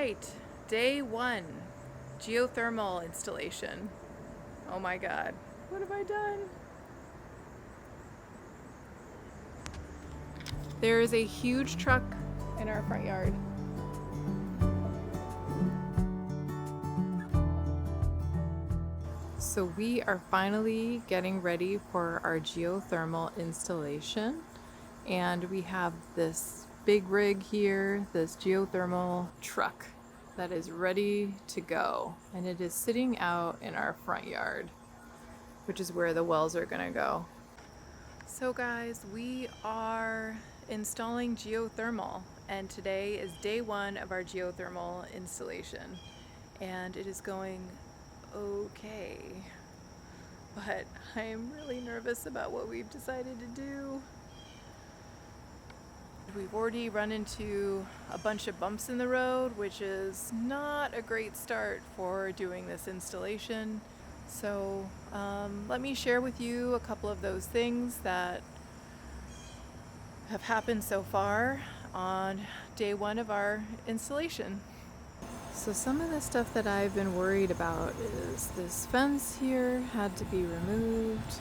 right, day one, geothermal installation. Oh my God, what have I done? There is a huge truck in our front yard. So we are finally getting ready for our geothermal installation, and we have this big rig here, this geothermal truck that is ready to go, and it is sitting out in our front yard, which is where the wells are gonna go. So guys, we are installing geothermal, and today is day one of our geothermal installation, and it is going okay, but I am really nervous about what we've decided to do. We've already run into a bunch of bumps in the road, which is not a great start for doing this installation. So let me share with you a couple of those things that have happened so far on day one of our installation. So some of the stuff that I've been worried about is this fence here had to be removed.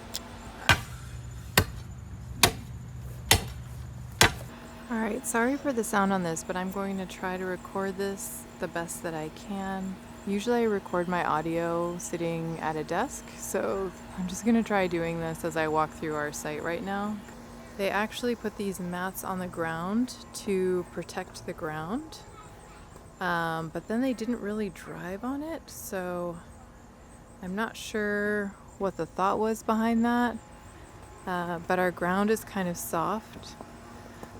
Alright, sorry for the sound on this, but I'm going to try to record this the best that I can. Usually I record my audio sitting at a desk, so I'm just going to try doing this as I walk through our site right now. They actually put these mats on the ground to protect the ground, but then they didn't really drive on it, so I'm not sure what the thought was behind that, but our ground is kind of soft.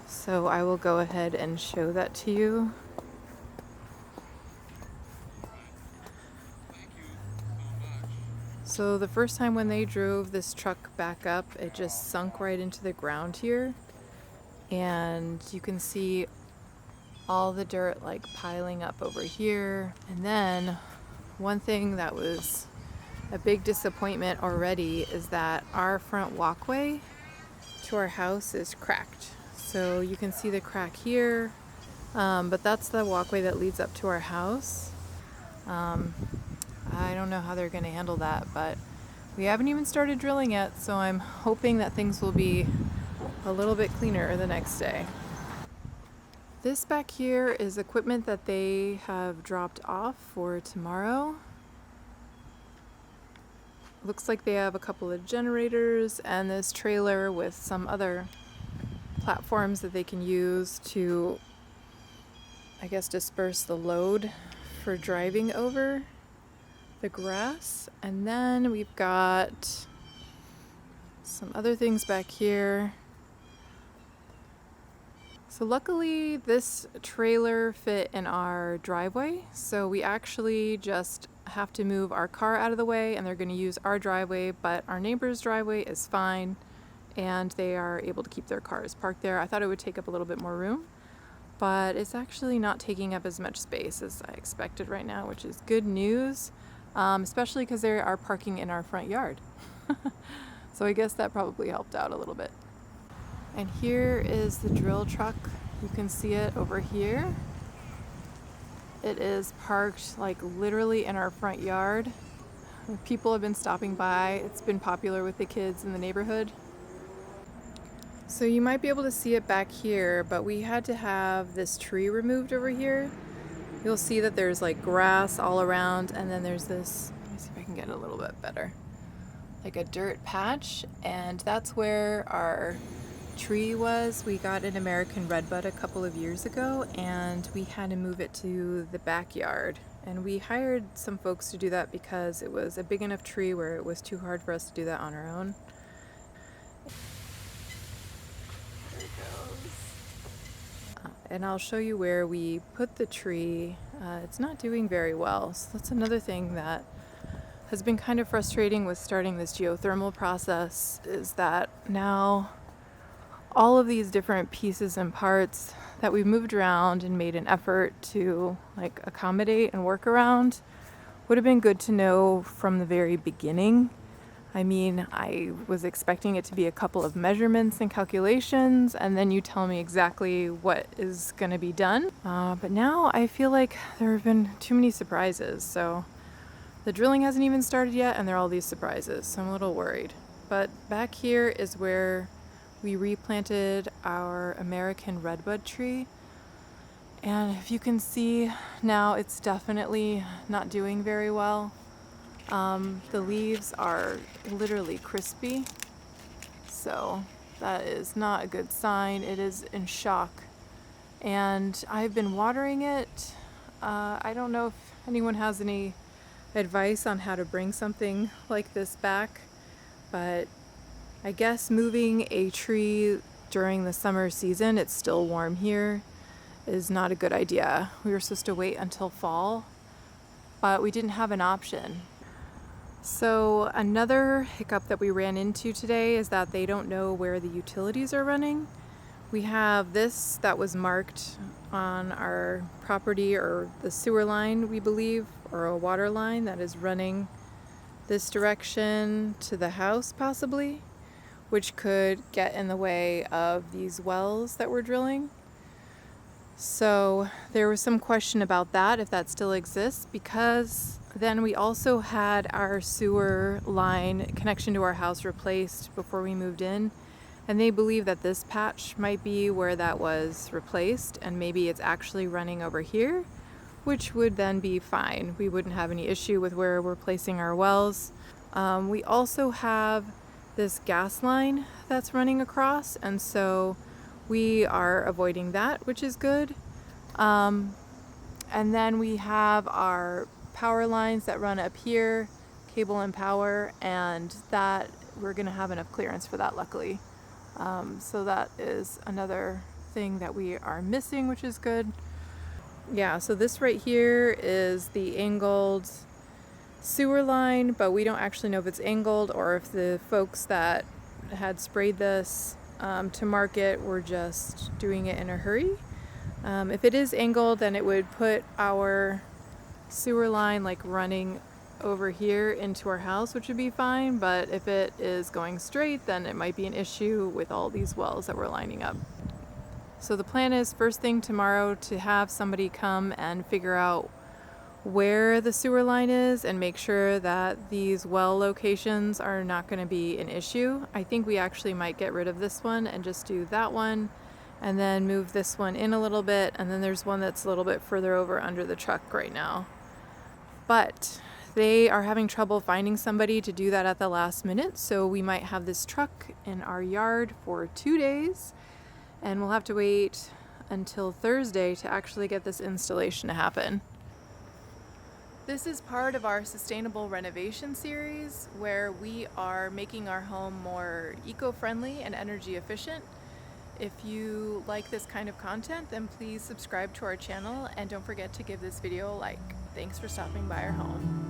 So I will go ahead and show that to you. So the first time when they drove this truck back up, it just sunk right into the ground here. And you can see all the dirt like piling up over here. And then one thing that was a big disappointment already is that our front walkway to our house is cracked. So you can see the crack here, but that's the walkway that leads up to our house. I don't know how they're going to handle that, but we haven't even started drilling yet, so I'm hoping that things will be a little bit cleaner the next day. This back here is equipment that they have dropped off for tomorrow. Looks like they have a couple of generators and this trailer with some other platforms that they can use to, I guess, disperse the load for driving over the grass. And then we've got some other things back here. So luckily this trailer fit in our driveway, so we actually just have to move our car out of the way and they're going to use our driveway, but our neighbor's driveway is fine and they are able to keep their cars parked there. I thought it would take up a little bit more room, but it's actually not taking up as much space as I expected right now, which is good news, especially because they are parking in our front yard. So I guess that probably helped out a little bit. And here is the drill truck. You can see it over here. It is parked like literally in our front yard. People have been stopping by. It's been popular with the kids in the neighborhood. So you might be able to see it back here, but we had to have this tree removed over here. You'll see that there's like grass all around, and then there's this, let me see if I can get it a little bit better, like a dirt patch, and that's where our tree was. We got an American redbud a couple of years ago and we had to move it to the backyard, and we hired some folks to do that because it was a big enough tree where it was too hard for us to do that on our own. There it goes. And I'll show you where we put the tree. It's not doing very well, so that's another thing that has been kind of frustrating with starting this geothermal process, is that now all of these different pieces and parts that we've moved around and made an effort to like accommodate and work around would have been good to know from the very beginning. I mean, I was expecting it to be a couple of measurements and calculations, and then you tell me exactly what is going to be done. But now I feel like there have been too many surprises. So the drilling hasn't even started yet, and there are all these surprises. So I'm a little worried. But back here is where we replanted our American redwood tree. And if you can see now, it's definitely not doing very well. The leaves are literally crispy, so that is not a good sign. It is in shock, and I've been watering it. I don't know if anyone has any advice on how to bring something like this back, but I guess moving a tree during the summer season, it's still warm here, is not a good idea. We were supposed to wait until fall, but we didn't have an option. So another hiccup that we ran into today is that they don't know where the utilities are running. We have this that was marked on our property, or the sewer line, we believe, or a water line that is running this direction to the house possibly, which could get in the way of these wells that we're drilling. So there was some question about that, if that still exists, because then we also had our sewer line connection to our house replaced before we moved in, and they believe that this patch might be where that was replaced, and maybe it's actually running over here, which would then be fine. We wouldn't have any issue with where we're placing our wells. We also have this gas line that's running across, and so we are avoiding that, which is good. And then we have our power lines that run up here, cable and power, and that we're going to have enough clearance for that, luckily. So that is another thing that we are missing, which is good. Yeah, so this right here is the angled sewer line, but we don't actually know if it's angled or if the folks that had sprayed this to market were just doing it in a hurry. If it is angled, then it would put our sewer line like running over here into our house, which would be fine, but if it is going straight, then it might be an issue with all these wells that we're lining up. So the plan is first thing tomorrow to have somebody come and figure out where the sewer line is and make sure that these well locations are not going to be an issue. I think we actually might get rid of this one and just do that one, and then move this one in a little bit, and then there's one that's a little bit further over under the truck right now. But they are having trouble finding somebody to do that at the last minute, so we might have this truck in our yard for 2 days, and we'll have to wait until Thursday to actually get this installation to happen. This is part of our sustainable renovation series, where we are making our home more eco-friendly and energy efficient. If you like this kind of content, then please subscribe to our channel, and don't forget to give this video a like. Thanks for stopping by our home.